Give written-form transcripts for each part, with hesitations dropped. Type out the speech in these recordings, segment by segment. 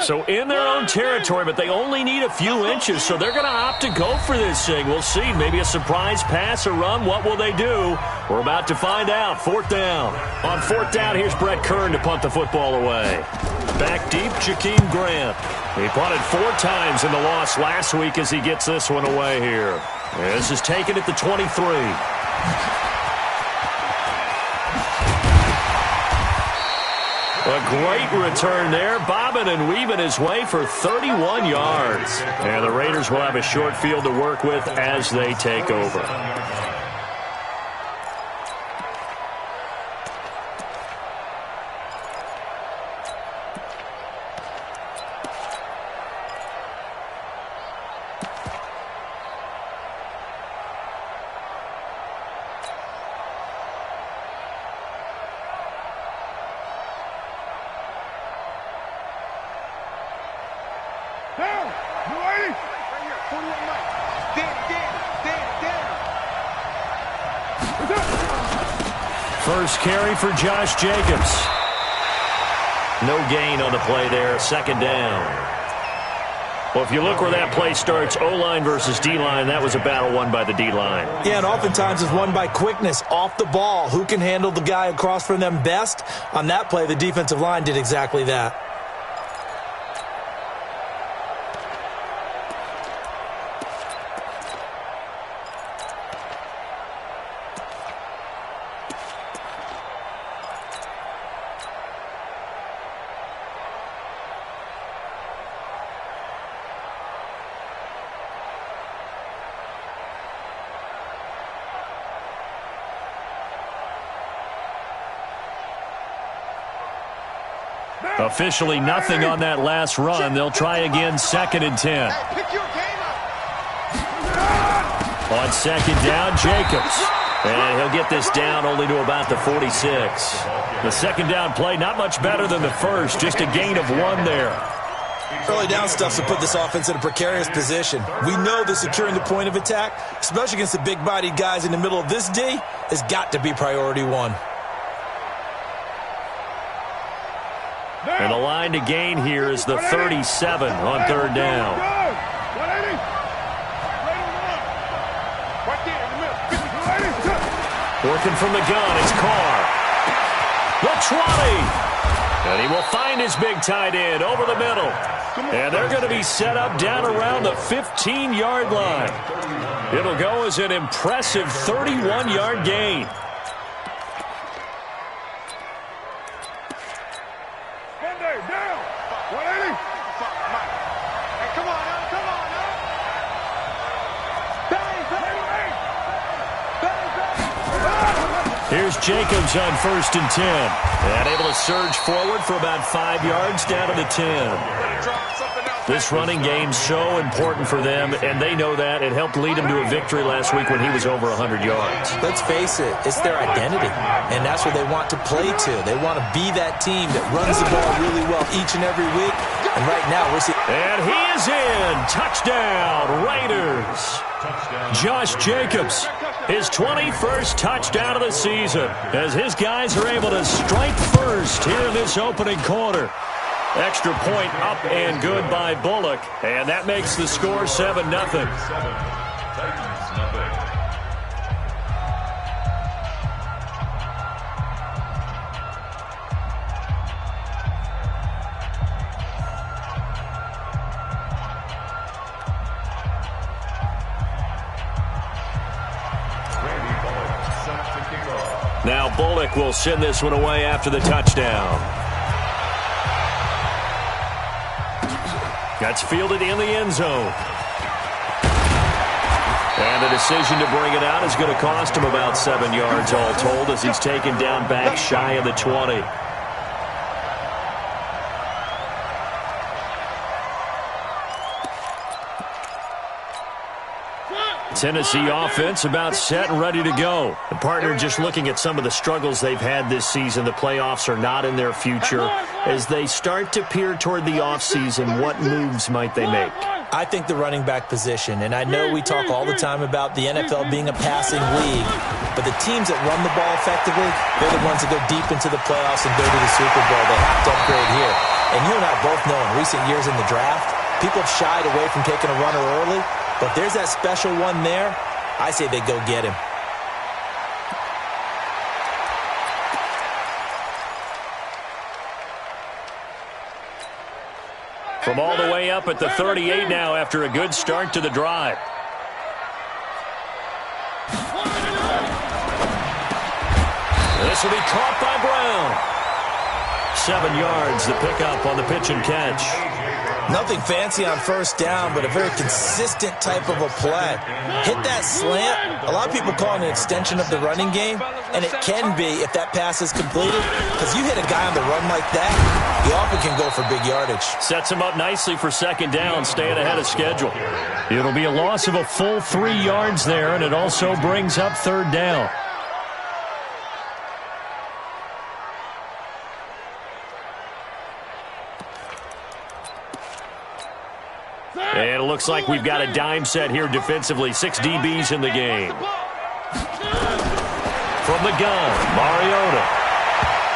So in their own territory, but they only need a few inches, so they're going to opt to go for this thing. We'll see. Maybe a surprise pass or run. What will they do? We're about to find out. 4th down. On 4th down, here's Brett Kern to punt the football away. Back deep, Jakeem Grant. He punted 4 times in the loss last week as he gets this one away here. This is taken at the 23. A great return there, bobbing and weaving his way for 31 yards. And the Raiders will have a short field to work with as they take over. First carry for Josh Jacobs. No gain on the play there. 2nd down. Well, if you look where that play starts, O-line versus D-line, that was a battle won by the D-line. Yeah, and oftentimes it's won by quickness, off the ball. Who can handle the guy across from them best? On that play, the defensive line did exactly that. Officially nothing on that last run. They'll try again, 2nd and 10. On 2nd down, Jacobs. And he'll get this down only to about the 46. The 2nd down play, not much better than the first, just a gain of 1 there. Early down stuff to put this offense in a precarious position. We know that securing the point of attack, especially against the big-bodied guys in the middle of this D, has got to be priority 1. And the line to gain here is the 37 on 3rd down. Working from the gun, it's Carr. The 20. And he will find his big tight end over the middle. And they're going to be set up down around the 15-yard line. It'll go as an impressive 31-yard gain. Here's Jacobs on 1st and 10. And able to surge forward for about 5 yards down to the 10. This running game's so important for them, and they know that. It helped lead them to a victory last week when he was over 100 yards. Let's face it, it's their identity, and that's what they want to play to. They want to be that team that runs the ball really well each and every week, and right now we're seeing... And he is in! Touchdown, Raiders! Josh Jacobs, his 21st touchdown of the season, as his guys are able to strike first here in this opening quarter. Extra point up and good by Bullock, and that makes the score 7-0. Now Bullock will send this one away after the touchdown. That's fielded in the end zone. And the decision to bring it out is going to cost him about 7 yards all told as he's taken down back shy of the 20. Tennessee offense about set and ready to go. The partner just looking at some of the struggles they've had this season. The playoffs are not in their future. As they start to peer toward the offseason, what moves might they make? I think the running back position, and I know we talk all the time about the NFL being a passing league, but the teams that run the ball effectively, they're the ones that go deep into the playoffs and go to the Super Bowl. They have to upgrade here. And you and I both know in recent years in the draft, people have shied away from taking a runner early, but there's that special one there. I say they go get him. From all the way up at the 38 now after a good start to the drive. This will be caught by Brown. 7 yards, the pickup on the pitch and catch. Nothing fancy on first down, but a very consistent type of a play. Hit that slant. A lot of people call it an extension of the running game, and it can be if that pass is completed, because you hit a guy on the run like that, he often can go for big yardage. Sets him up nicely for second down, staying ahead of schedule. It'll be a loss of a full 3 yards there, and it also brings up third down. And it looks like we've got a dime set here defensively. 6 DBs in the game. From the gun, Mariota.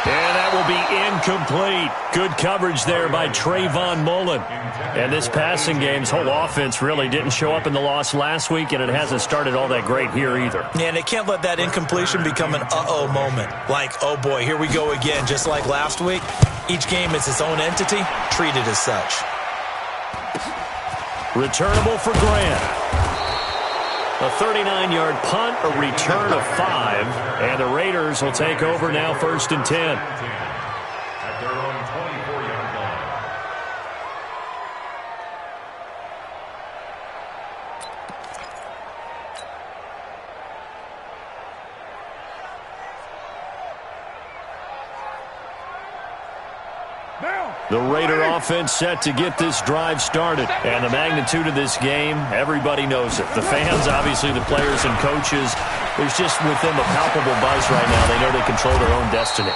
And that will be incomplete. Good coverage there by Trayvon Mullen. And this passing game's whole offense really didn't show up in the loss last week, and it hasn't started all that great here either. Yeah, and they can't let that incompletion become an uh-oh moment. Like, oh boy, here we go again, just like last week. Each game is its own entity, treated as such. Returnable for Grant. A 39-yard punt, a return of 5, and the Raiders will take over now 1st and 10. At their own 24-yard line. The Raider offense set to get this drive started. And the magnitude of this game, everybody knows it. The fans, obviously the players and coaches, there's just with them a palpable buzz right now. They know they control their own destiny.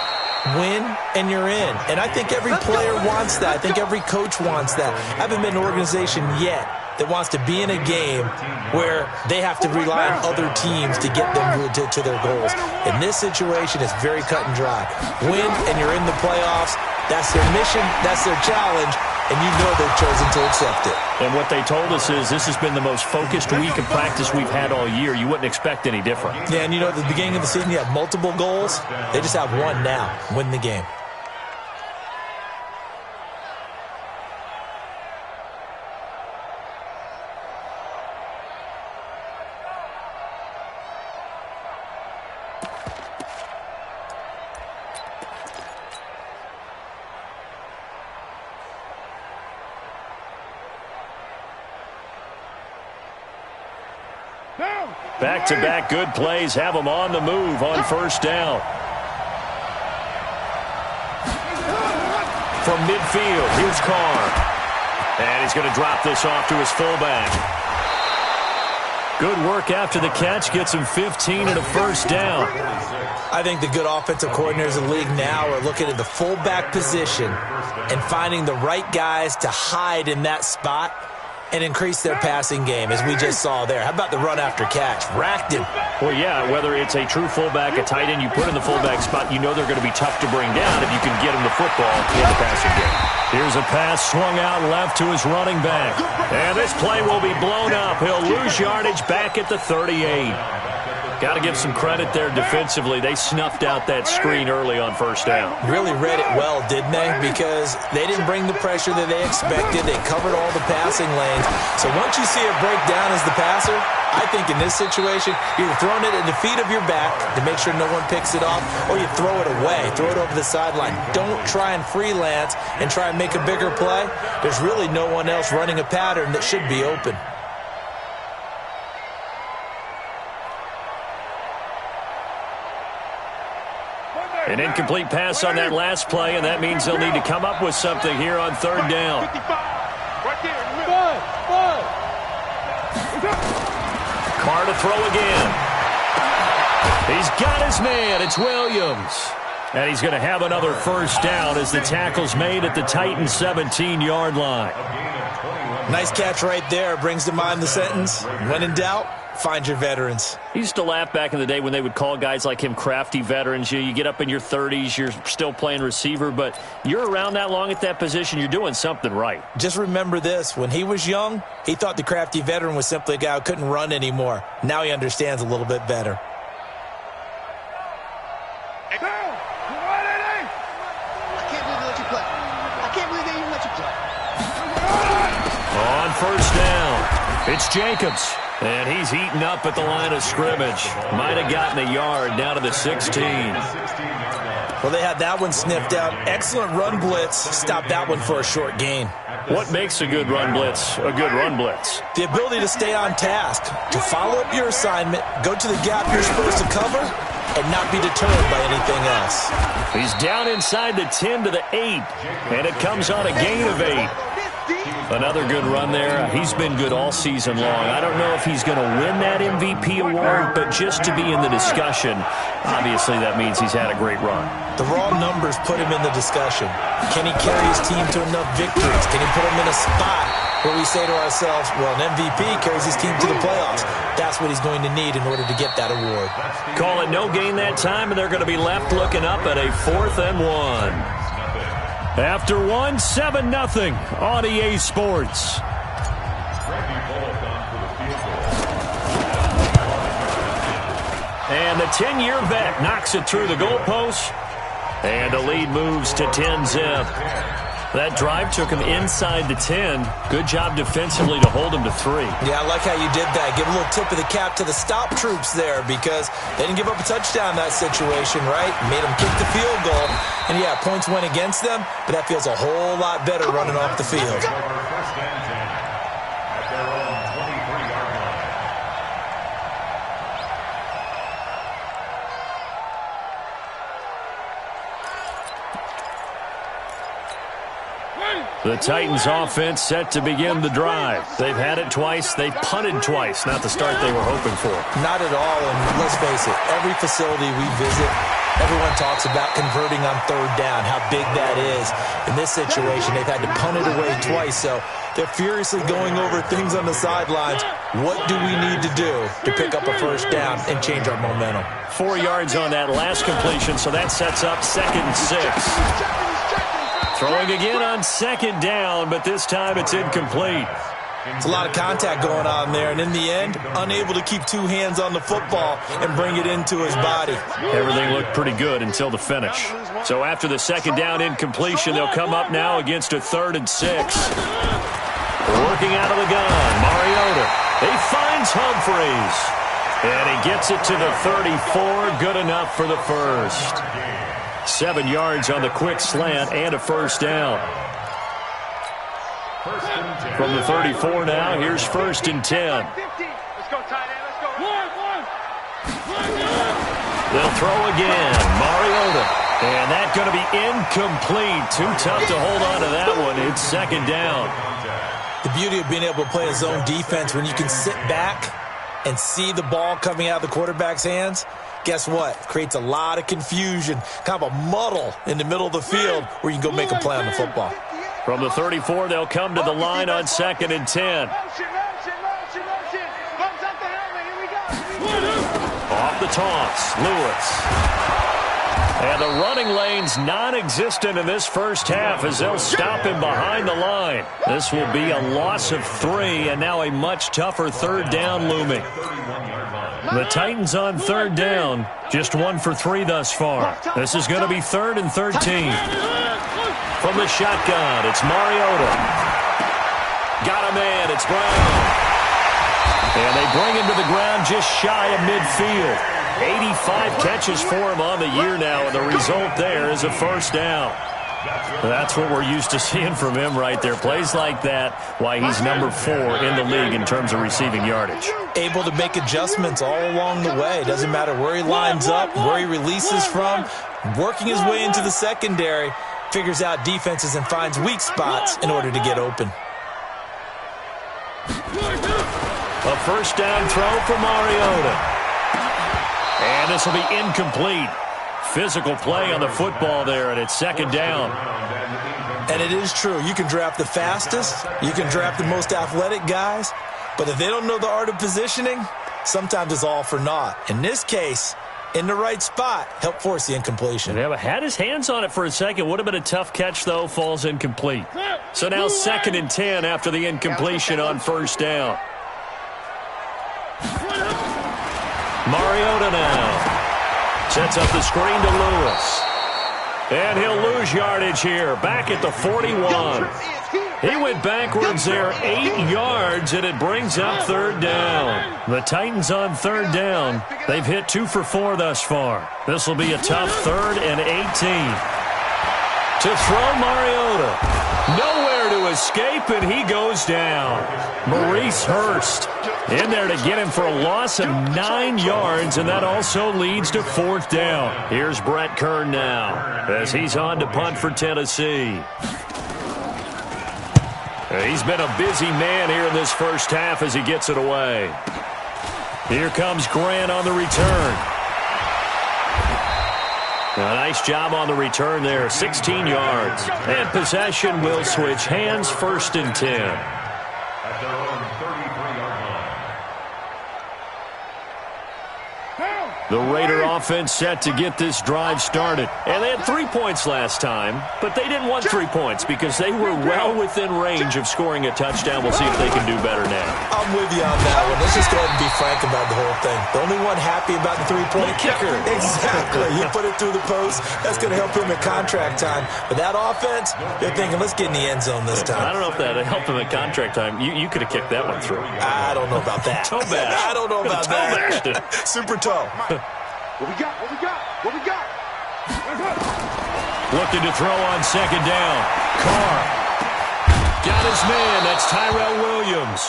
Win, and you're in. And I think every player wants that. I think every coach wants that. I haven't been an organization yet that wants to be in a game where they have to rely on other teams to get them to their goals. In this situation, it's very cut and dry. Win, and you're in the playoffs. That's their mission. That's their challenge. And you know they've chosen to accept it. And what they told us is this has been the most focused week of practice we've had all year. You wouldn't expect any different. Yeah, and you know, at the beginning of the season, you have multiple goals. They just have one now. Win the game. Back-to-back good plays have them on the move on first down. From midfield, here's Carr. And he's going to drop this off to his fullback. Good work after the catch. Gets him 15 and a first down. I think the good offensive coordinators in the league now are looking at the fullback position and finding the right guys to hide in that spot and increase their passing game, as we just saw there. How about the run after catch? Racked him. Well, yeah, whether it's a true fullback, a tight end, you put in the fullback spot, you know they're going to be tough to bring down if you can get him the football in the passing game. Here's a pass swung out left to his running back. And this play will be blown up. He'll lose yardage back at the 38. Got to give some credit there defensively. They snuffed out that screen early on first down. Really read it well, didn't they? Because they didn't bring the pressure that they expected. They covered all the passing lanes. So once you see it break down as the passer, I think in this situation, you're throwing it at the feet of your back to make sure no one picks it off, or you throw it away, throw it over the sideline. Don't try and freelance and try and make a bigger play. There's really no one else running a pattern that should be open. An incomplete pass on that last play, and that means they'll need to come up with something here on third down. Carr to throw again. He's got his man. It's Williams. And he's going to have another first down as the tackle's made at the Titans' 17-yard line. Nice catch right there. Brings to mind the sentence, when in doubt, find your veterans. I used to laugh back in the day when they would call guys like him crafty veterans. You get up in your 30s, you're still playing receiver, but you're around that long at that position, you're doing something right. Just remember this. When he was young, he thought the crafty veteran was simply a guy who couldn't run anymore. Now he understands a little bit better. On first down, it's Jacobs, and he's heating up at the line of scrimmage. Might have gotten a yard down to the 16. Well, they had that one sniffed out. Excellent run blitz. Stopped that one for a short gain. What makes a good run blitz a good run blitz? The ability to stay on task, to follow up your assignment, go to the gap you're supposed to cover, and not be deterred by anything else. He's down inside the 10 to the 8, and it comes on a gain of 8. Another good run there. He's been good all season long. I don't know if he's going to win that MVP award, but just to be in the discussion, obviously that means he's had a great run. The raw numbers put him in the discussion. Can he carry his team to enough victories? Can he put him in a spot where we say to ourselves, well, an MVP carries his team to the playoffs. That's what he's going to need in order to get that award. Call it no gain that time, and they're going to be left looking up at a 4th and 1. After 1, 7-0 on EA Sports. And the 10-year vet knocks it through the goalpost. And the lead moves to 10-zip. That drive took him inside the 10. Good job defensively to hold him to 3. Yeah, I like how you did that. Give a little tip of the cap to the stop troops there because they didn't give up a touchdown in that situation, right? Made them kick the field goal. And, yeah, points went against them, but that feels a whole lot better running off the field. The Titans offense set to begin the drive. They've had it twice. They've punted twice. Not the start they were hoping for. Not at all, and let's face it, every facility we visit, everyone talks about converting on 3rd down, how big that is. In this situation, they've had to punt it away twice, so they're furiously going over things on the sidelines. What do we need to do to pick up a 1st down and change our momentum? 4 yards on that last completion, so that sets up 2nd and 6. Throwing again on 2nd down, but this time it's incomplete. It's a lot of contact going on there, and in the end, unable to keep 2 hands on the football and bring it into his body. Everything looked pretty good until the finish. So after the 2nd down incompletion, they'll come up now against a 3rd and 6. Working out of the gun, Mariota. He finds Humphreys. And he gets it to the 34, good enough for the first. 7 yards on the quick slant and a 1st down. From the 34 now, here's 1st and 10. Let's go, tight end. Let's go. They'll throw again. Mariota. And that's going to be incomplete. Too tough to hold on to that one. It's 2nd down. The beauty of being able to play a zone defense when you can sit back and see the ball coming out of the quarterback's hands, guess what? Creates a lot of confusion, kind of a muddle in the middle of the field where you can go make a play on the football. From the 34, they'll come to the line on 2nd and 10. Off the toss, Lewis. And the running lane's non-existent in this first half as they'll stop him behind the line. This will be a loss of 3, and now a much tougher 3rd down looming. The Titans on 3rd down, just 1 for 3 thus far. This is going to be 3rd and 13. From the shotgun, it's Mariota. Got a man, it's Brown. And they bring him to the ground just shy of midfield. 85 catches for him on the year now, and the result there is a 1st down. That's what we're used to seeing from him right there. Plays like that, why he's number 4 in the league in terms of receiving yardage. Able to make adjustments all along the way. Doesn't matter where he lines up, where he releases from, working his way into the secondary, figures out defenses and finds weak spots in order to get open. A 1st down throw for Mariota. And this will be incomplete. Physical play on the football there, and it's 2nd down. And it is true. You can draft the fastest. You can draft the most athletic guys. But if they don't know the art of positioning, sometimes it's all for naught. In this case, in the right spot, help force the incompletion. Yeah, had his hands on it for a second. Would have been a tough catch, though. Falls incomplete. So now 2nd and 10 after the incompletion on 1st down. Mariota now sets up the screen to Lewis. And he'll lose yardage here. Back at the 41. He went backwards there 8 yards, and it brings up 3rd down. The Titans on 3rd down. They've hit 2 for 4 thus far. This will be a tough 3rd and 18. To throw Mariota. Nowhere to escape, and he goes down. Maurice Hurst in there to get him for a loss of 9 yards, and that also leads to 4th down. Here's Brett Kern now as he's on to punt for Tennessee. He's been a busy man here in this first half as he gets it away. Here comes Grant on the return. A nice job on the return there, 16 yards. And possession will switch hands, 1st and 10. At their own 33-yard line. The Raider offense set to get this drive started. And they had 3 points last time, but they didn't want 3 points because they were well within range of scoring a touchdown. We'll see if they can do better now. I'm with you on that one. Let's just go ahead and be frank about the whole thing. The only one happy about the 3-point kicker. Exactly. You put it through the post. That's going to help him at contract time. But that offense, they're thinking, let's get in the end zone this time. I don't know if that helped him at contract time. You could have kicked that one through. I don't know about that. Toe bash. I don't know about that. Super toe. What we got? What we got? What we got? Looking to throw on 2nd down. Carr. Got his man. That's Tyrell Williams.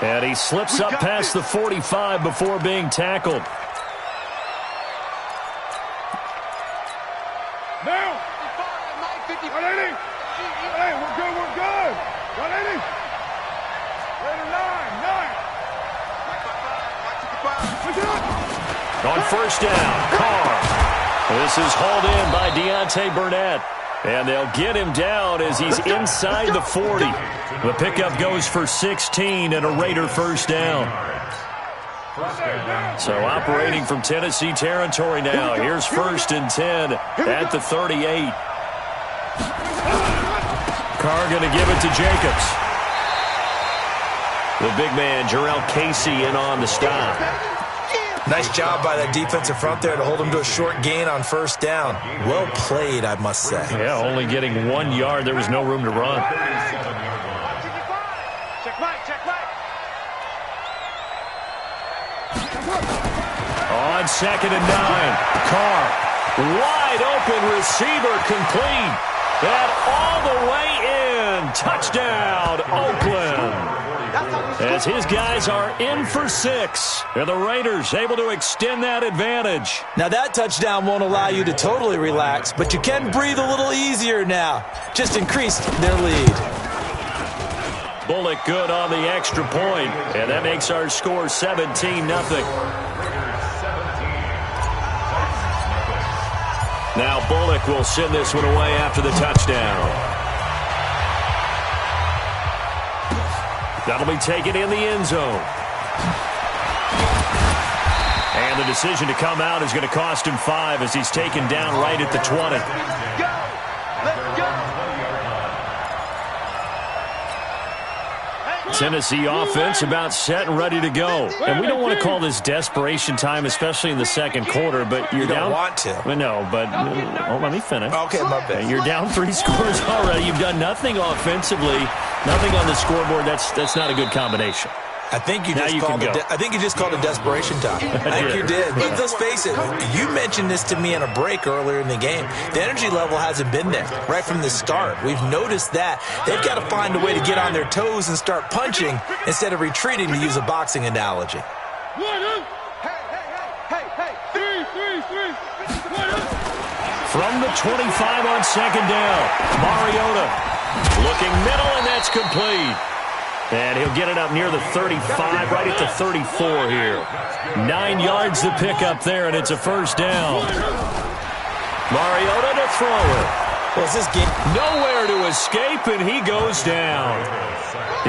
And he slips up past the 45 before being tackled. Now! 50. Hey, we're good, we're good! 180! Raider 9! On 1st down, Carr. This is hauled in by Deontay Burnett. And they'll get him down as he's inside the 40. The pickup goes for 16 and a Raider 1st down. So operating from Tennessee territory now. Here's 1st and 10 at the 38. Carr going to give it to Jacobs. The big man, Jarrell Casey, in on the stop. Nice job by that defensive front there to hold him to a short gain on 1st down. Well played, I must say. Yeah, only getting 1 yard. There was no room to run. Check right, check right. On 2nd and 9, Carr. Wide open receiver complete. And all the way in. Touchdown, Oakland. As his guys are in for 6. And the Raiders able to extend that advantage. Now that touchdown won't allow you to totally relax, but you can breathe a little easier now. Just increased their lead. Bullock good on the extra point. And that makes our score 17-0. Now Bullock will send this one away after the touchdown. That'll be taken in the end zone. And the decision to come out is going to cost him 5 as he's taken down right at the 20. Let's go! Tennessee offense about set and ready to go. And we don't want to call this desperation time, especially in the 2nd quarter, but you're down. You don't want to. Well, no, but let me finish. Okay, my bad. You're down 3 scores already. You've done nothing offensively, nothing on the scoreboard. That's not a good combination. I think you Now just you called can go. I think you just called it desperation time. I think you did. But let's face it, you mentioned this to me in a break earlier in the game. The energy level hasn't been there right from the start. We've noticed that. They've got to find a way to get on their toes and start punching instead of retreating, to use a boxing analogy. From the 25 on 2nd down, Mariota looking middle, and that's complete. And he'll get it up near the 35, right at the 34 here. 9 yards to pick up there, and it's a 1st down. Mariota to throw it. Well, it's this game. Nowhere to escape, and he goes down.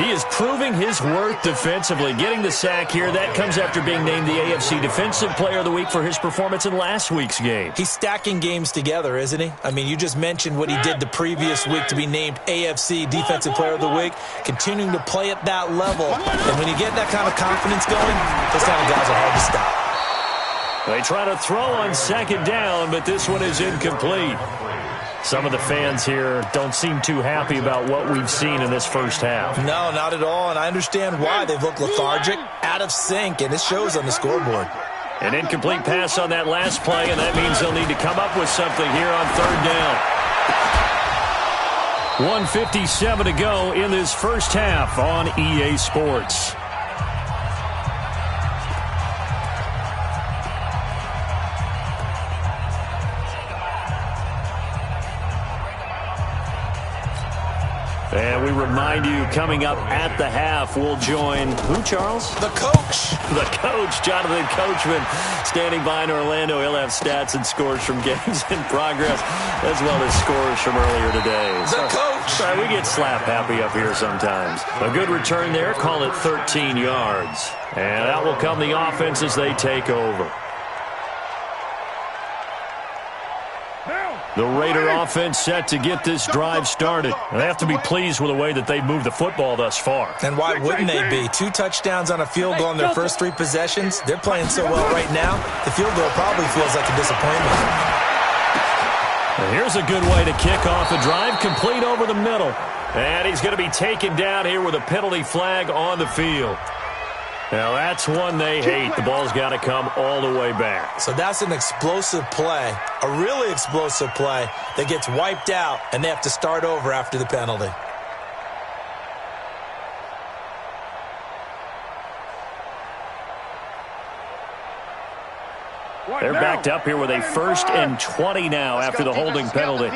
He is proving his worth defensively, getting the sack here. That comes after being named the AFC Defensive Player of the Week for his performance in last week's game. He's stacking games together, isn't he? I mean, you just mentioned what he did the previous week to be named AFC Defensive Player of the Week, continuing to play at that level. And when you get that kind of confidence going, those kind of guys are hard to stop. They try to throw on second down, but this one is incomplete. Some of the fans here don't seem too happy about what we've seen in this first half. No, not at all, and I understand why. They've looked lethargic, out of sync, and it shows on the scoreboard. An incomplete pass on that last play, and that means they'll need to come up with something here on third down. 1:57 to go in this first half on EA Sports. And we remind you, coming up at the half, we'll join who, Charles? The coach. The coach, Jonathan Coachman, standing by in Orlando. He'll have stats and scores from games in progress, as well as scores from earlier today. The coach. Sorry, we get slap happy up here sometimes. A good return there, call it 13 yards. And out will come the offense as they take over. The Raider offense set to get this drive started. They have to be pleased with the way that they've moved the football thus far. And why wouldn't they be? 2 touchdowns on a field goal in their first 3 possessions. They're playing so well right now, the field goal probably feels like a disappointment. And here's a good way to kick off a drive, complete over the middle. And he's going to be taken down here with a penalty flag on the field. Now, that's one they hate. The ball's got to come all the way back. So that's an explosive play, a really explosive play that gets wiped out, and they have to start over after the penalty. They're backed up here with a 1st and 20 now after the holding penalty.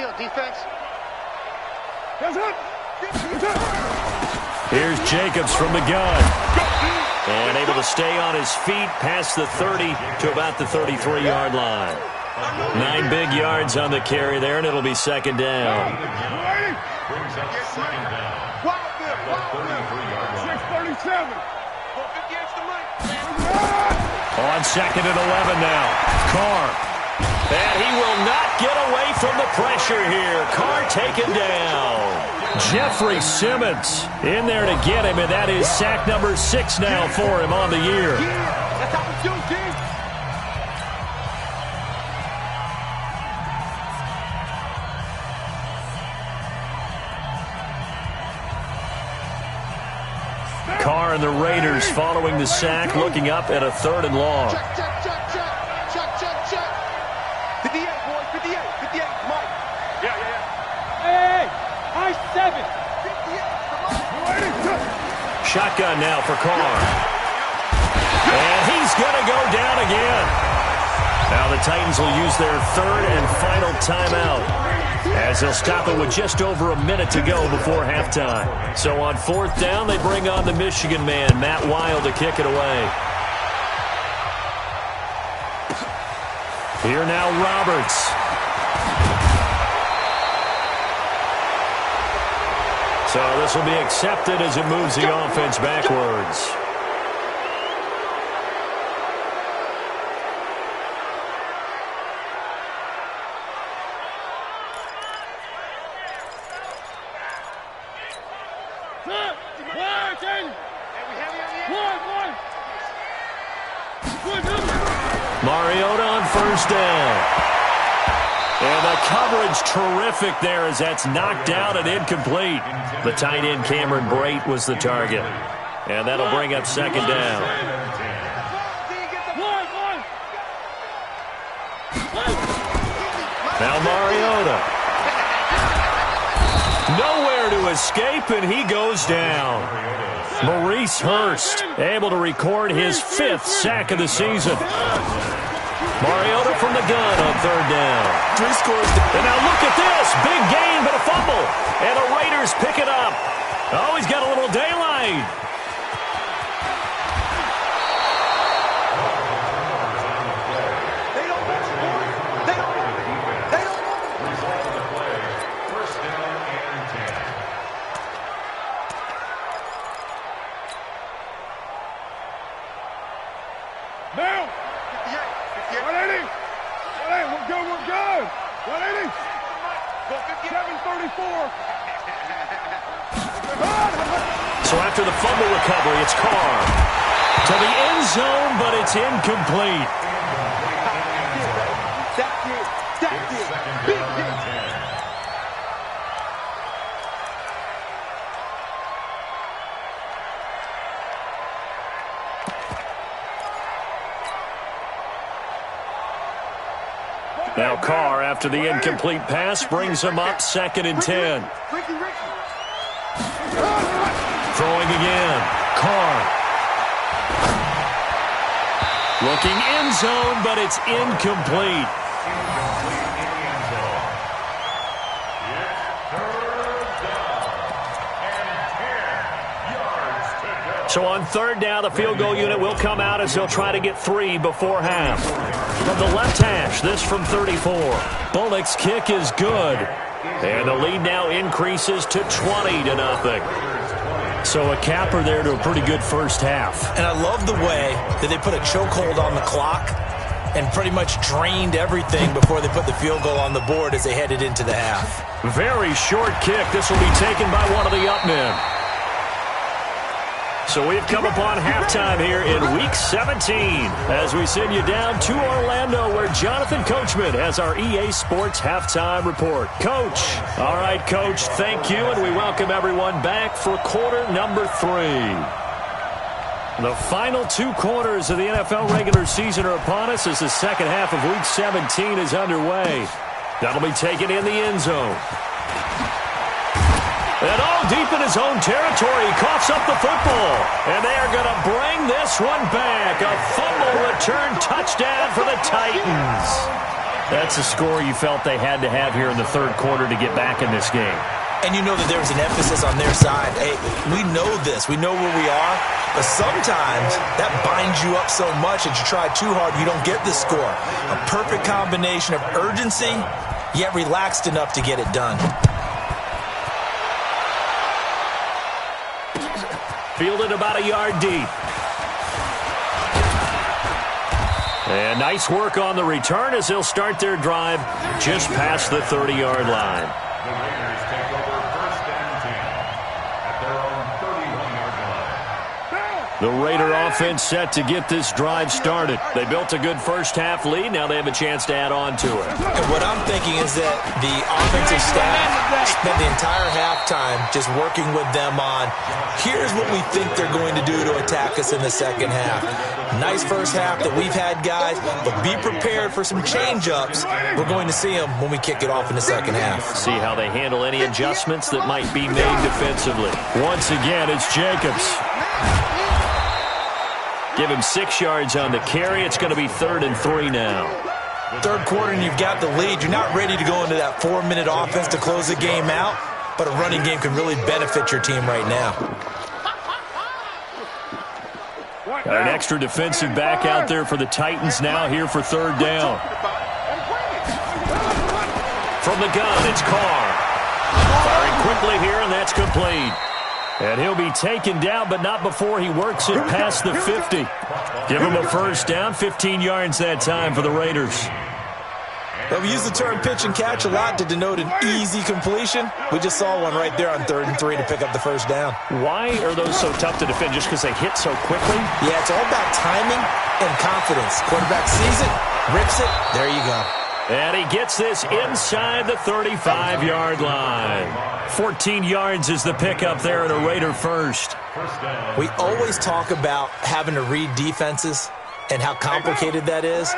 Here's Jacobs from the gun. And able to stay on his feet past the 30 to about the 33-yard line. 9 big yards on the carry there, and it'll be second down. Brings up second down. 6:37. On second and 11 now. Carr. And he will not get away from the pressure here. Carr taken down. Jeffrey Simmons in there to get him, and that is sack number 6 now for him on the year. That's how we do, kid. Carr and the Raiders following the sack, looking up at a 3rd and long. Check, check, check, check. Check, check, check. 58, boys. 58. 58. Mike. Yeah. Hey, high 7. 58. Shotgun now for Carr. And he's going to go down again. Now the Titans will use their 3rd and final timeout, as they'll stop it with just over a minute to go before halftime. So on 4th down, they bring on the Michigan man, Matt Wild, to kick it away. Here now, Roberts. So this will be accepted as it moves the offense backwards. Mariota on 1st down. And the coverage terrific there as that's knocked down and incomplete. The tight end Cameron Brate was the target. And that'll bring up 2nd down. Now Mariota. Nowhere to escape, and he goes down. Maurice Hurst able to record his 5th sack of the season. Mariota from the gun on 3rd down. 3 scores. And now look at this. Big gain, but a fumble. And the Raiders pick it up. Oh, he's got a little daylight. So after the fumble recovery, it's Carr. To the end zone, but it's incomplete. That's it. Big hit. Now Carr, after the incomplete pass, brings him up 2nd and 10. Throwing again. Carr. Looking end zone, but it's incomplete. So on 3rd down, the field goal unit will come out as they'll try to get 3 before half. From the left hash, this from 34. Bullock's kick is good. And the lead now increases to 20-0. So a capper there to a pretty good first half. And I love the way that they put a chokehold on the clock and pretty much drained everything before they put the field goal on the board as they headed into the half. Very short kick. This will be taken by one of the up men. So we've come upon halftime here in Week 17 as we send you down to Orlando where Jonathan Coachman has our EA Sports Halftime Report. Coach. All right, Coach, thank you, and we welcome everyone back for quarter number 3. The final 2 quarters of the NFL regular season are upon us as the second half of Week 17 is underway. That'll be taken in the end zone. And all deep in his own territory, he coughs up the football. And they are going to bring this one back. A fumble return touchdown for the Titans. That's a score you felt they had to have here in the 3rd quarter to get back in this game. And you know that there was an emphasis on their side. Hey, we know this. We know where we are. But sometimes that binds you up so much that you try too hard, you don't get the score. A perfect combination of urgency, yet relaxed enough to get it done. Fielded about a yard deep. And nice work on the return as they'll start their drive just past the 30-yard line. The Raiders take over 1st and 10 at their own 31-yard line. The Raider offense set to get this drive started. They built a good first half lead. Now they have a chance to add on to it. And what I'm thinking is that the offensive staff spent the entire halftime just working with them on, here's what we think they're going to do to attack us in the second half. Nice first half that we've had, guys, but be prepared for some change-ups. We're going to see them when we kick it off in the second half. See how they handle any adjustments that might be made defensively. Once again, it's Jacobs. Give him 6 yards on the carry. It's going to be 3rd and 3 now. 3rd quarter and you've got the lead. You're not ready to go into that 4-minute offense to close the game out, but a running game can really benefit your team right now. Got an extra defensive back out there for the Titans now here for 3rd down. From the gun, it's Carr. Firing quickly here, and that's complete. And he'll be taken down, but not before he works it past the 50. Give him a first down, 15 yards that time for the Raiders. Well, we use the term pitch and catch a lot to denote an easy completion. We just saw one right there on 3rd and 3 to pick up the first down. Why are those so tough to defend? Just because they hit so quickly? Yeah, it's all about timing and confidence. Quarterback sees it, rips it, there you go. And he gets this inside the 35-yard line. 14 yards is the pickup there at a Raider first. We always talk about having to read defenses and how complicated that is.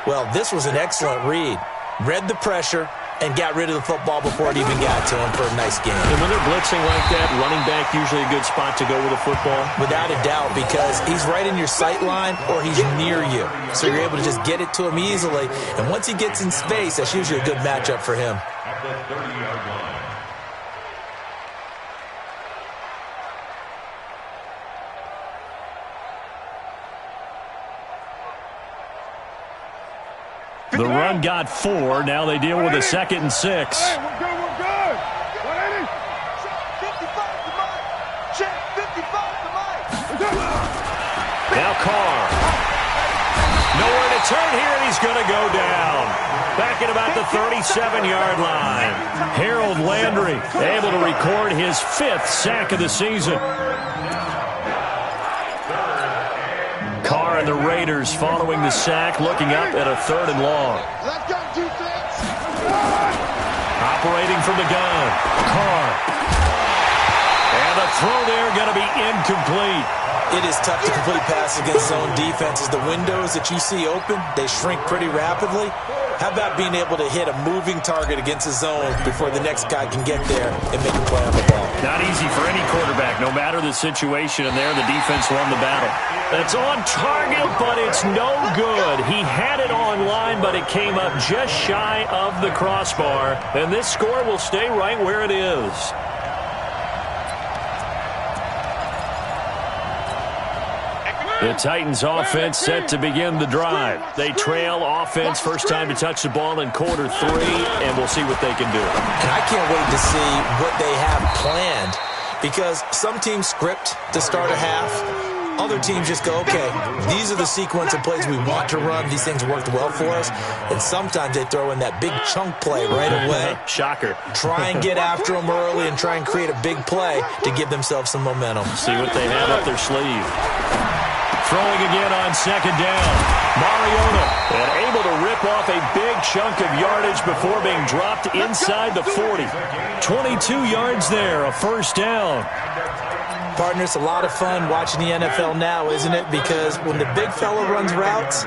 Well, this was an excellent read. Read the pressure and got rid of the football before it even got to him for a nice game. And when they're blitzing like that, running back usually a good spot to go with a football? Without a doubt, because he's right in your sight line or he's near you. So you're able to just get it to him easily. And once he gets in space, that's usually a good matchup for him. At the 30-yard line. The run got 4. Now they deal with a 2nd and 6. Hey, we're good, we're good. 180. Check 55 to Mike. Check 55 to Mike. Now Carr. Nowhere to turn here, and he's going to go down. Back at about the 37-yard line. Harold Landry able to record his 5th sack of the season. and the Raiders, following the sack, looking up at a 3rd and long. Let's go, defense. Operating from the gun, Carr. And the throw there going to be incomplete. It is tough to complete passes against zone defenses. The windows that you see open, they shrink pretty rapidly. How about being able to hit a moving target against a zone before the next guy can get there and make a play on the ball? Not easy for any quarterback, no matter the situation, and there the defense won the battle. That's on target, but it's no good. He had it on line, but it came up just shy of the crossbar, and this score will stay right where it is. The Titans offense set to begin the drive. They trail offense, first time to touch the ball in quarter 3, and we'll see what they can do. And I can't wait to see what they have planned, because some teams script to start a half. Other teams just go, okay, these are the sequence of plays we want to run. These things worked well for us. And sometimes they throw in that big chunk play right away. Shocker. Try and get after them early and try and create a big play to give themselves some momentum. See what they have up their sleeve. Throwing again on 2nd down. Mariota, and able to rip off a big chunk of yardage before being dropped inside the 40. 22 yards there, a 1st down. Partner, it's a lot of fun watching the NFL now, isn't it? Because when the big fella runs routes,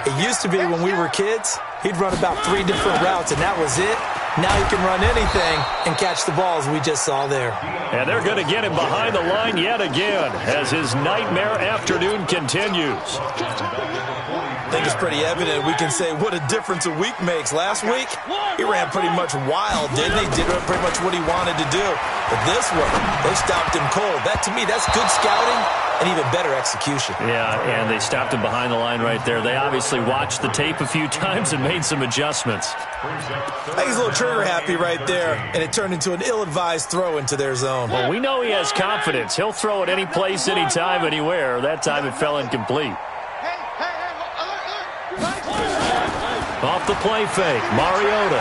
it used to be when we were kids, he'd run about 3 different routes, and that was it. Now he can run anything and catch the balls we just saw there. And they're going to get him behind the line yet again as his nightmare afternoon continues. I think it's pretty evident. We can say what a difference a week makes. Last week, he ran pretty much wild, didn't he? Did pretty much what he wanted to do. But this one, they stopped him cold. That, to me, that's good scouting and even better execution. Yeah, and they stopped him behind the line right there. They obviously watched the tape a few times and made some adjustments. I think he's a little trigger happy right there, and it turned into an ill-advised throw into their zone. Well, we know he has confidence. He'll throw it any place, anytime, anywhere. That time it fell incomplete. Off the play fake, Mariota.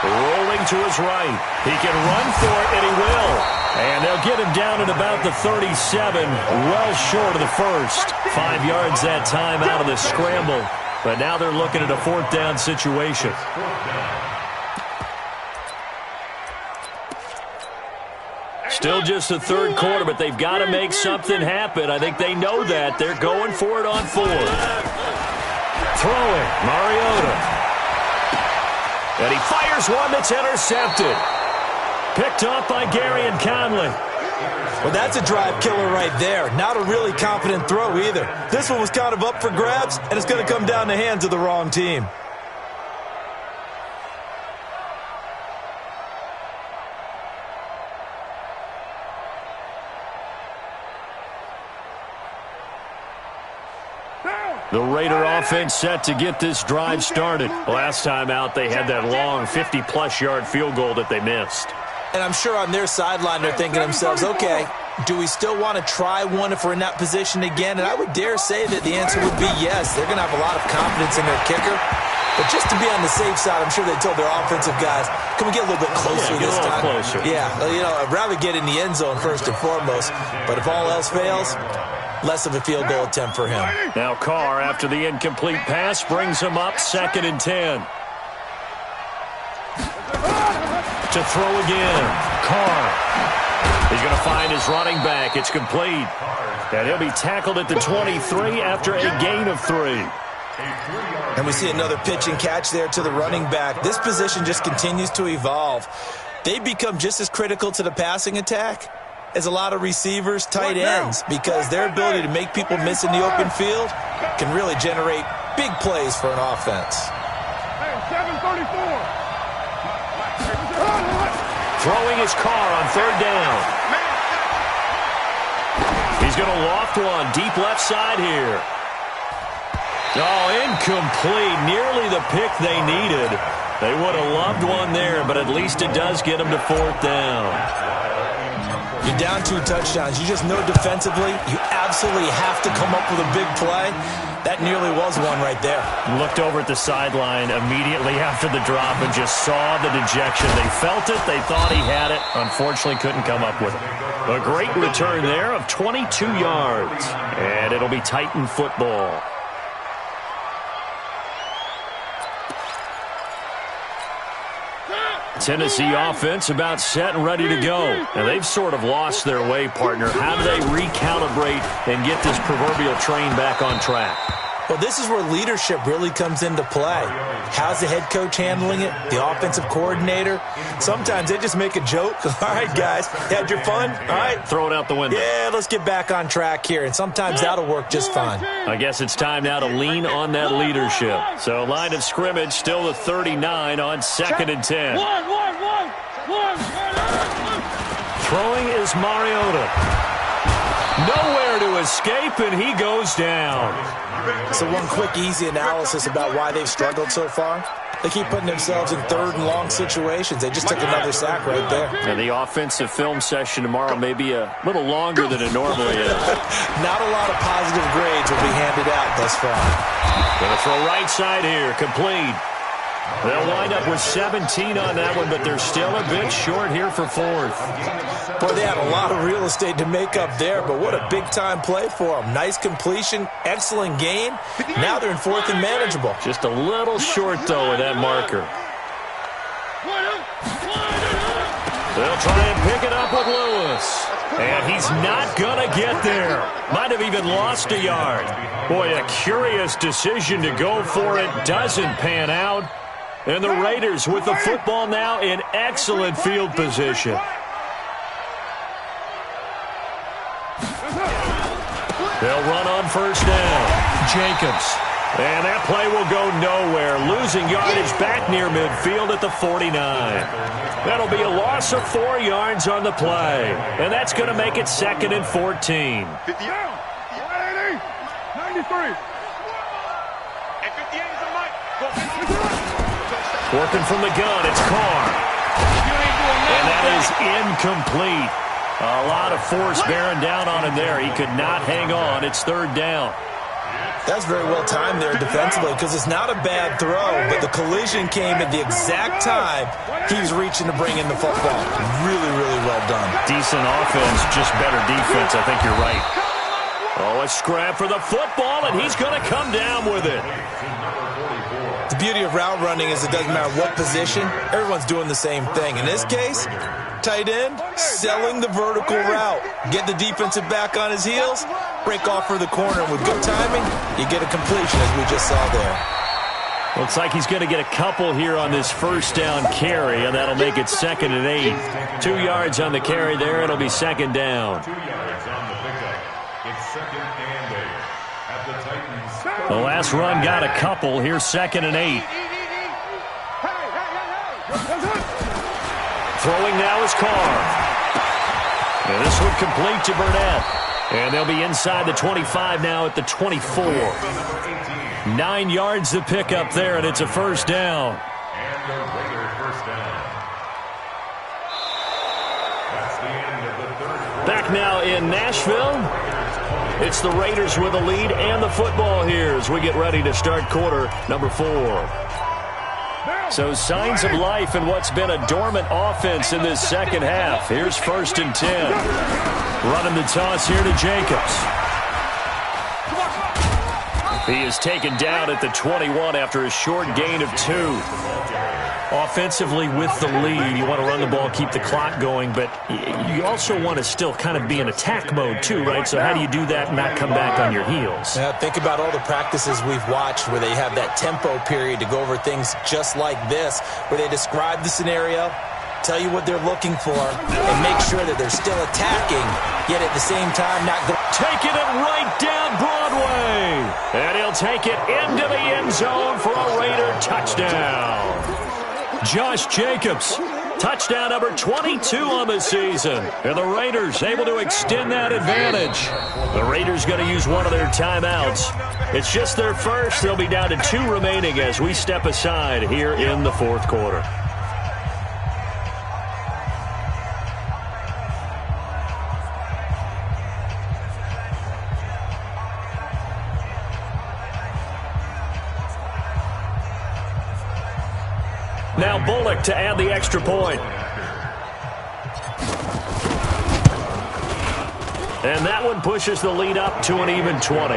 Rolling to his right. He can run for it, and he will. And they'll get him down at about the 37, well short of the first. 5 yards that time out of the scramble. But now they're looking at a 4th down situation. Still just the 3rd quarter, but they've got to make something happen. I think they know that. They're going for it on 4th. Throwing, Mariota. And he fires one that's intercepted. Picked off by Gary and Conley. Well, that's a drive killer right there. Not a really confident throw either. This one was kind of up for grabs, and it's going to come down the hands of the wrong team. The Raider offense set to get this drive started. Last time out, they had that long 50-plus yard field goal that they missed. And I'm sure on their sideline they're thinking to themselves, okay, do we still want to try one if we're in that position again? And I would dare say that the answer would be yes. They're going to have a lot of confidence in their kicker. But just to be on the safe side, I'm sure they told their offensive guys, can we get a little bit closer this time? Closer. Yeah, I'd rather get in the end zone first and foremost. But if all else fails, less of a field goal attempt for him. Now Carr, after the incomplete pass, brings him up 2nd and 10. To throw again. Carr. He's going to find his running back. It's complete. And he'll be tackled at the 23 after a gain of 3. And we see another pitch and catch there to the running back. This position just continues to evolve. They become just as critical to the passing attack as a lot of receivers, tight ends, because their ability to make people miss in the open field can really generate big plays for an offense. Hey, 734. Throwing his Carr on 3rd down. He's going to loft one deep left side here. Oh, incomplete. Nearly the pick they needed. They would have loved one there, but at least it does get them to 4th down. You're down 2 touchdowns. You just know defensively you absolutely have to come up with a big play. That nearly was one right there. Looked over at the sideline immediately after the drop and just saw the dejection. They felt it. They thought he had it. Unfortunately, couldn't come up with it. A great return there of 22 yards. And it'll be Titan football. Tennessee offense about set and ready to go. And they've sort of lost their way, partner. How do they recalibrate and get this proverbial train back on track? Well, this is where leadership really comes into play. How's the head coach handling it? The offensive coordinator? Sometimes they just make a joke. All right, guys, had your fun? All right. Throw it out the window. Yeah, let's get back on track here. And sometimes that'll work just fine. I guess it's time now to lean on that leadership. So line of scrimmage still the 39 on 2nd and 10. Throwing is Mariota. Nowhere to escape, and he goes down. So one quick, easy analysis about why they've struggled so far. They keep putting themselves in 3rd and long situations. They just took another sack right there. And the offensive film session tomorrow may be a little longer than it normally is. Not a lot of positive grades will be handed out thus far. Going to throw right side here, complete. They'll wind up with 17 on that one, but they're still a bit short here for 4th. Boy, they had a lot of real estate to make up there, but what a big-time play for them. Nice completion, excellent gain. Now they're in 4th and manageable. Just a little short, though, with that marker. They'll try and pick it up with Lewis. And he's not going to get there. Might have even lost a yard. Boy, a curious decision to go for it. Doesn't pan out. And the Raiders with the football now in excellent field position. They'll run on 1st down. Jacobs. And that play will go nowhere. Losing yardage back near midfield at the 49. That'll be a loss of 4 yards on the play. And that's going to make it 2nd and 14. 93. Working from the gun, it's Carr. And that is incomplete. A lot of force bearing down on him there. He could not hang on. It's 3rd down. That's very well timed there defensively because it's not a bad throw, but the collision came at the exact time he was reaching to bring in the football. Really, really well done. Decent offense, just better defense. I think you're right. Oh, a scrap for the football, and he's going to come down with it. The beauty of route running is it doesn't matter what position. Everyone's doing the same thing. In this case, tight end, selling the vertical route. Get the defensive back on his heels, break off for the corner. And with good timing, you get a completion as we just saw there. Looks like he's going to get a couple here on this 1st down carry, and that'll make it 2nd and 8. 2 yards on the carry there. It'll be 2nd down. 2 yards on the pickup. It's 2nd and 8 at the Titans. The last run got a couple. Here's 2nd and 8. Throwing now is Carr. And this one complete to Burnett. And they'll be inside the 25 now at the 24. 9 yards to pick up there, and it's a 1st down. And the Raider 1st down. That's the end of the 3rd quarter. Back now in Nashville. It's the Raiders with the lead and the football here as we get ready to start quarter number 4. So signs of life in what's been a dormant offense in this 2nd half. Here's 1st and 10. Running the toss here to Jacobs. He is taken down at the 21 after a short gain of 2. Offensively with the lead, you want to run the ball, keep the clock going, but you also want to still kind of be in attack mode too, right? So how do you do that and not come back on your heels? Yeah, think about all the practices we've watched where they have that tempo period to go over things just like this, where they describe the scenario, tell you what they're looking for, and make sure that they're still attacking, yet at the same time not going. Taking it right down Broadway. And he'll take it into the end zone for a Raider touchdown. Josh Jacobs, touchdown number 22 on the season. And the Raiders able to extend that advantage. The Raiders going to use one of their timeouts. It's just their first. They'll be down to 2 remaining as we step aside here in the 4th quarter. Now Bullock to add the extra point. And that one pushes the lead up to an even 20.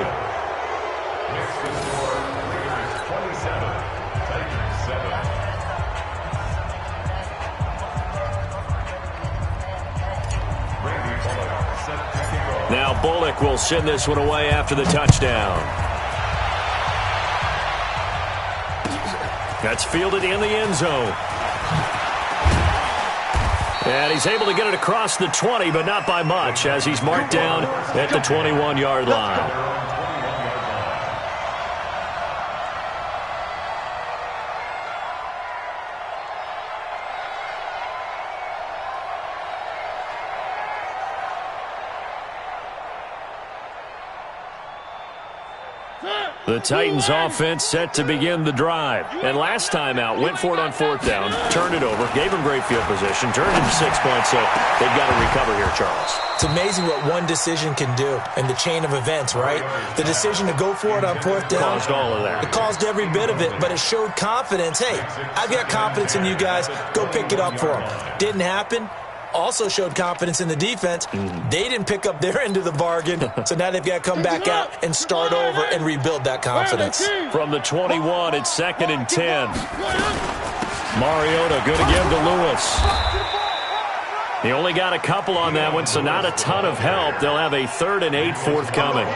Now Bullock will send this one away after the touchdown. That's fielded in the end zone. And he's able to get it across the 20, but not by much, as he's marked down at the 21-yard line. The Titans offense set to begin the drive. And last time out, went for it on 4th down, turned it over, gave him great field position, turned it into 6 points, so they've got to recover here, Charles. It's amazing what one decision can do in the chain of events, right? The decision to go for it on 4th down. Caused all of that. It caused every bit of it, but it showed confidence. Hey, I've got confidence in you guys. Go pick it up for them. Didn't happen. Also showed confidence in the defense. They didn't pick up their end of the bargain, so now they've got to come back out and start over and rebuild that confidence. From the 21, it's 2nd and 10. Mariota good again to Lewis. He only got a couple on that one, so not a ton of help. They'll have a 3rd and 8 forthcoming.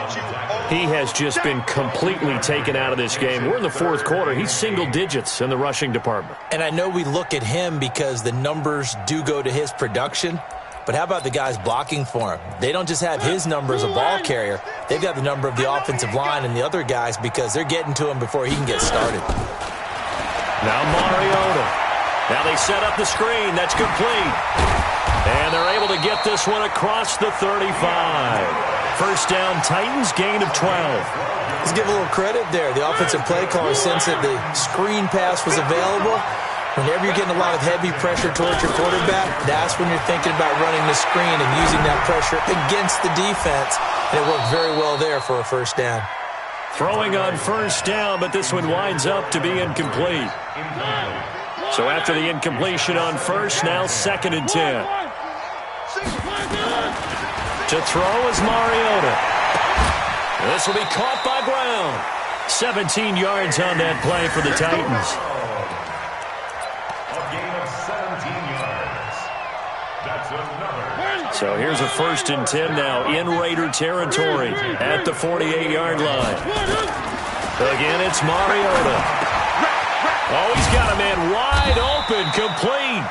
He has just been completely taken out of this game. We're in the 4th quarter. He's single digits in the rushing department. And I know we look at him because the numbers do go to his production, but how about the guys blocking for him? They don't just have his number as a ball carrier. They've got the number of the offensive line and the other guys because they're getting to him before he can get started. Now Mariota. Now they set up the screen. That's complete. And they're able to get this one across the 35. First down, Titans, gain of 12. Let's give a little credit there. The offensive play caller sense that the screen pass was available. Whenever you're getting a lot of heavy pressure towards your quarterback, that's when you're thinking about running the screen and using that pressure against the defense. And it worked very well there for a first down. Throwing on first down, but this one winds up to be incomplete. So after the incompletion on first, now 2nd and 10. To throw is Mariota. This will be caught by Brown. 17 yards on that play for the Titans. A gain of 17 yards. That's another. So here's a 1st and 10 now in Raider territory at the 48-yard line. Again, it's Mariota. Oh, he's got a man wide open, complete.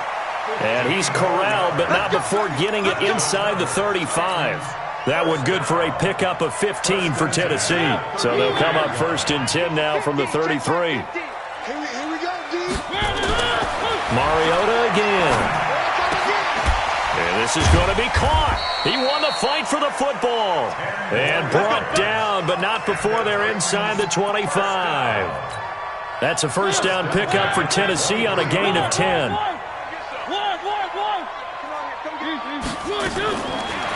And he's corralled, but not before getting it inside the 35. That one good for a pickup of 15 for Tennessee. So they'll come up 1st and 10 now from the 33. Here we go, D. Mariota again. And this is going to be caught. He won the fight for the football. And brought down, but not before they're inside the 25. That's a first down pickup for Tennessee on a gain of 10.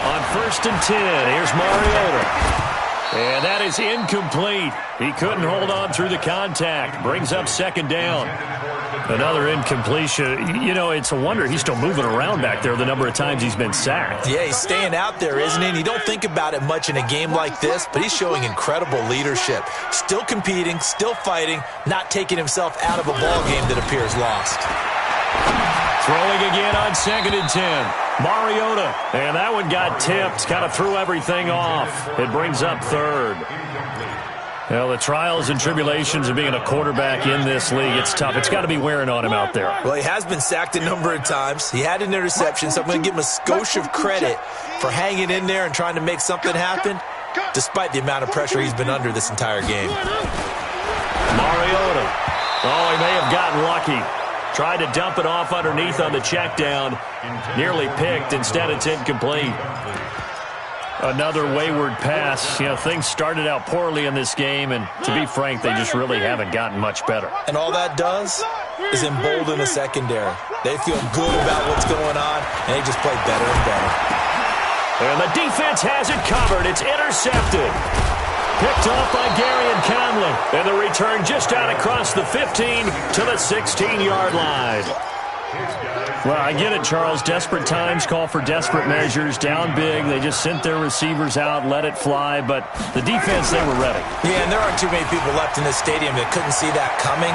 On 1st and 10, here's Mariota. And that is incomplete. He couldn't hold on through the contact. Brings up 2nd down. Another incompletion. You know, it's a wonder he's still moving around back there the number of times he's been sacked. Yeah, he's staying out there, isn't he? And you don't think about it much in a game like this, but he's showing incredible leadership. Still competing, still fighting, not taking himself out of a ball game that appears lost. Throwing again on 2nd and 10. Mariota. And that one got tipped. Kind of threw everything off. It brings up 3rd. Well, the trials and tribulations of being a quarterback in this league, it's tough. It's got to be wearing on him out there. Well, he has been sacked a number of times. He had an interception, so I'm going to give him a skosh of credit for hanging in there and trying to make something happen, despite the amount of pressure he's been under this entire game. Mariota. Oh, he may have gotten lucky. Tried to dump it off underneath on the check down. Nearly picked. Instead, it's incomplete. Another wayward pass. You know, things started out poorly in this game, and to be frank, they just really haven't gotten much better. And all that does is embolden the secondary. They feel good about what's going on, and they just play better and better. And the defense has it covered. It's intercepted. Picked off by Gary and Conley. And the return just out across the 15 to the 16-yard line. Well, I get it, Charles. Desperate times call for desperate measures. Down big, they just sent their receivers out, let it fly. But the defense, they were ready. Yeah, and there aren't too many people left in this stadium that couldn't see that coming.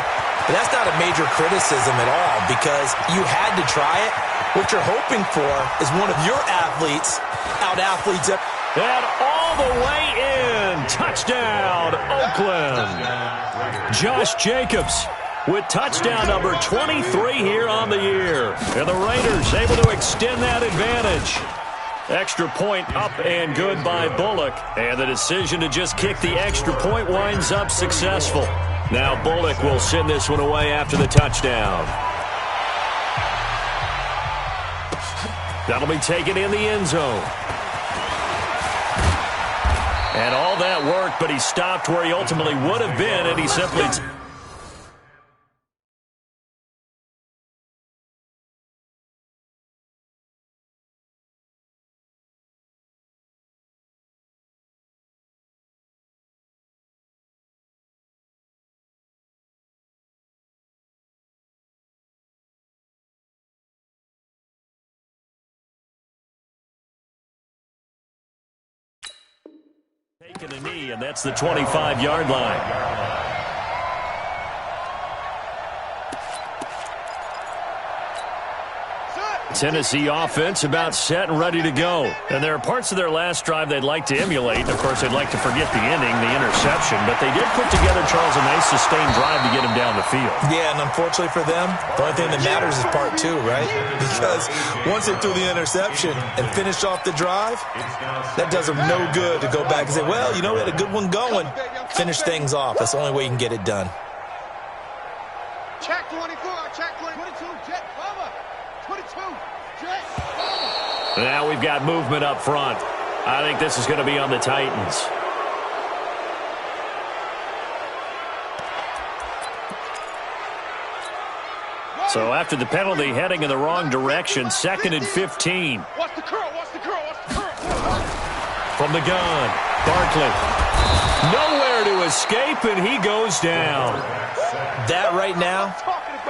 But that's not a major criticism at all because you had to try it. What you're hoping for is one of your athletes out-athletes it. And all the way in. Touchdown, Oakland. Josh Jacobs with touchdown number 23 here on the year. And the Raiders able to extend that advantage. Extra point up and good by Bullock. And the decision to just kick the extra point winds up successful. Now Bullock will send this one away after the touchdown. That'll be taken in the end zone. And all that worked, but he stopped where he ultimately would have been, and he simply... taking a knee, and that's the 25-yard line. Tennessee offense about set and ready to go. And there are parts of their last drive they'd like to emulate. And of course, they'd like to forget the ending, the interception. But they did put together, Charles, a nice sustained drive to get him down the field. Yeah, and unfortunately for them, the only thing that matters is part two, right? Because once they threw the interception and finished off the drive, that does them no good to go back and say, well, you know, we had a good one going. Finish things off. That's the only way you can get it done. Check 24, check 22, jet, bomber. 22, jet, bomber. Now we've got movement up front. I think this is going to be on the Titans. So after the penalty, heading in the wrong direction, 2nd and 15. Watch the curl, watch the curl, watch the curl. From the gun, Barkley. Nowhere to escape, and he goes down. That right now,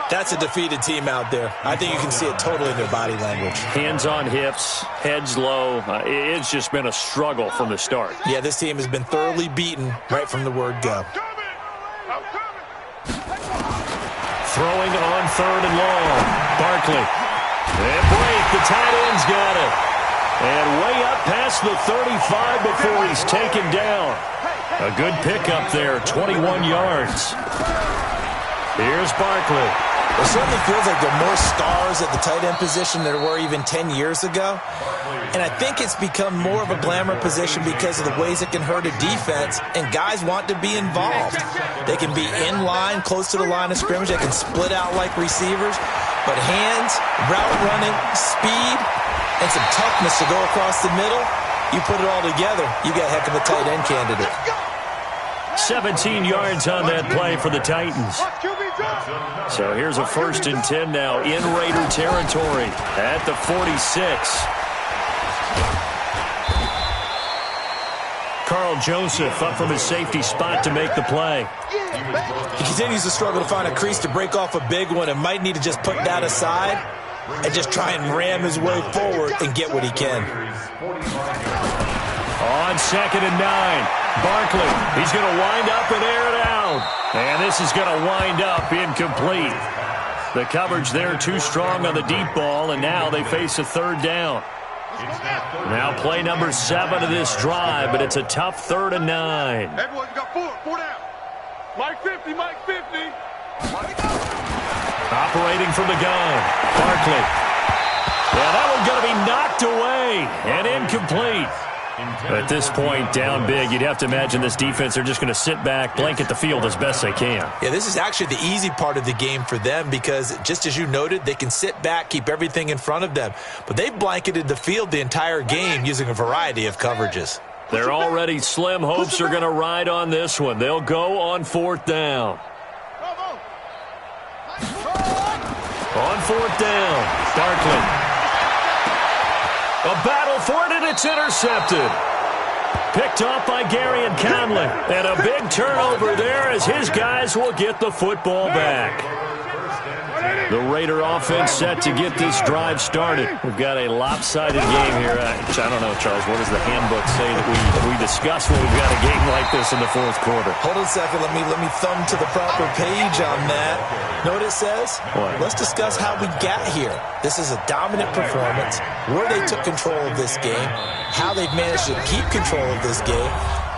that's a defeated team out there. I think you can see it totally in their body language. Hands on hips, heads low. It's just been a struggle from the start. Yeah, this team has been thoroughly beaten right from the word go. Throwing on 3rd and long. Barkley. And break. The tight end's got it. And way up past the 35 before he's taken down. A good pickup there, 21 yards. Here's Barkley. It certainly feels like there are more stars at the tight end position than there were even 10 years ago. And I think it's become more of a glamour position because of the ways it can hurt a defense, and guys want to be involved. They can be in line, close to the line of scrimmage. They can split out like receivers. But hands, route running, speed, and some toughness to go across the middle, you put it all together, you got a heck of a tight end candidate. 17 yards on that play for the Titans. So here's a 1st and 10 now in Raider territory at the 46. Carl Joseph up from his safety spot to make the play. He continues to struggle to find a crease to break off a big one and might need to just put that aside and just try and ram his way forward and get what he can. On 2nd and 9, Barkley. He's going to wind up and air it out. And this is going to wind up incomplete. The coverage there too strong on the deep ball, and now they face a 3rd down. Now play number 7 of this drive, but it's a tough 3rd and 9. Everyone, you got 4 down. Mike 50, Mike 50. Operating from the gun, Barkley. Yeah, that one's going to be knocked away and incomplete. At this point, down big, you'd have to imagine this defense are just going to sit back, blanket the field as best they can. Yeah, this is actually the easy part of the game for them because, just as you noted, they can sit back, keep everything in front of them. But they've blanketed the field the entire game using a variety of coverages. Their already slim hopes are going to ride on this one. They'll go on 4th down. On 4th down, Barkley. A battle for it, and it's intercepted. Picked off by Gary and Conley. And a big turnover there as his guys will get the football back. The Raider offense set to get this drive started. We've got a lopsided game here. I don't know, Charles, what does the handbook say that we discuss when we've got a game like this in the fourth quarter? Hold on a second. Let me thumb to the proper page on that. Know what it says? What? Let's discuss how we got here. This is a dominant performance, where they took control of this game, how they've managed to keep control of this game,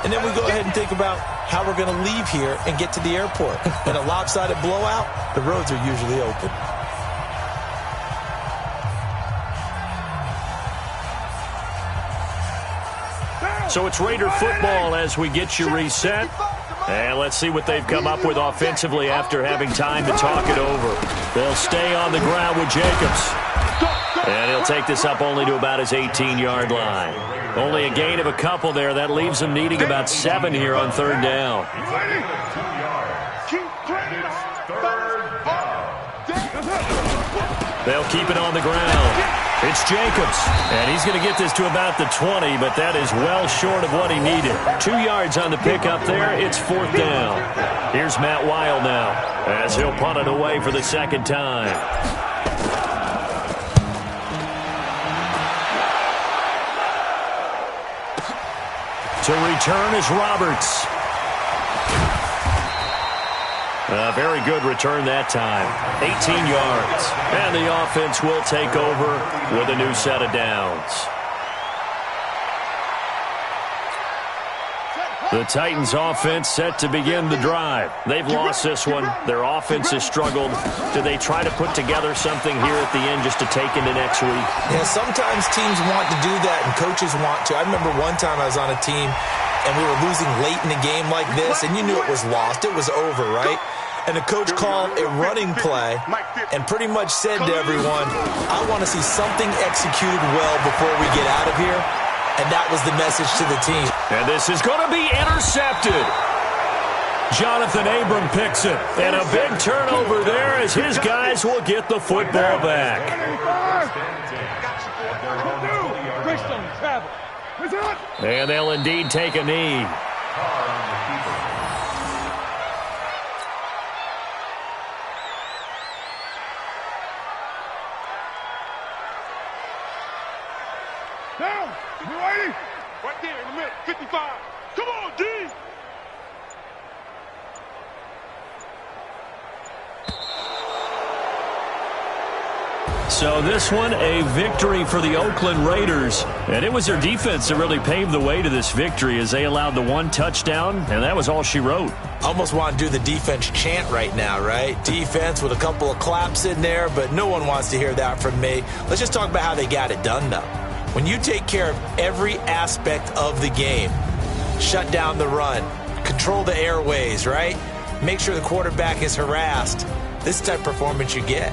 and then we go ahead and think about how we're going to leave here and get to the airport. In a lopsided blowout, the roads are usually open. So it's Raider football as we get you reset. And let's see what they've come up with offensively after having time to talk it over. They'll stay on the ground with Jacobs. And he'll take this up only to about his 18-yard line. Only a gain of a couple there. That leaves him needing about 7 here on third down. They'll keep it on the ground. It's Jacobs, and he's going to get this to about the 20, but that is well short of what he needed. 2 yards on the pickup there. It's fourth down. Here's Matt Weil now as he'll punt it away for the second time. To return is Roberts. A very good return that time. 18 yards. And the offense will take over with a new set of downs. The Titans offense set to begin the drive. They've lost this one. Their offense has struggled. Do they try to put together something here at the end just to take into next week? Yeah, sometimes teams want to do that and coaches want to. I remember one time I was on a team and we were losing late in a game like this, and you knew it was lost. It was over, right? And the coach called a running play and pretty much said to everyone, I want to see something executed well before we get out of here. And that was the message to the team. And this is going to be intercepted. Jonathan Abram picks it. And a big turnover there as his guys will get the football back. And they'll indeed take a knee. Down. You ready? Right there in the middle. 55. Come on, D. So this one, a victory for the Oakland Raiders. And it was their defense that really paved the way to this victory as they allowed the one touchdown, and that was all she wrote. Almost want to do the defense chant right now, right? Defense with a couple of claps in there, but no one wants to hear that from me. Let's just talk about how they got it done, though. When you take care of every aspect of the game, shut down the run, control the airways, right? Make sure the quarterback is harassed. This type of performance you get.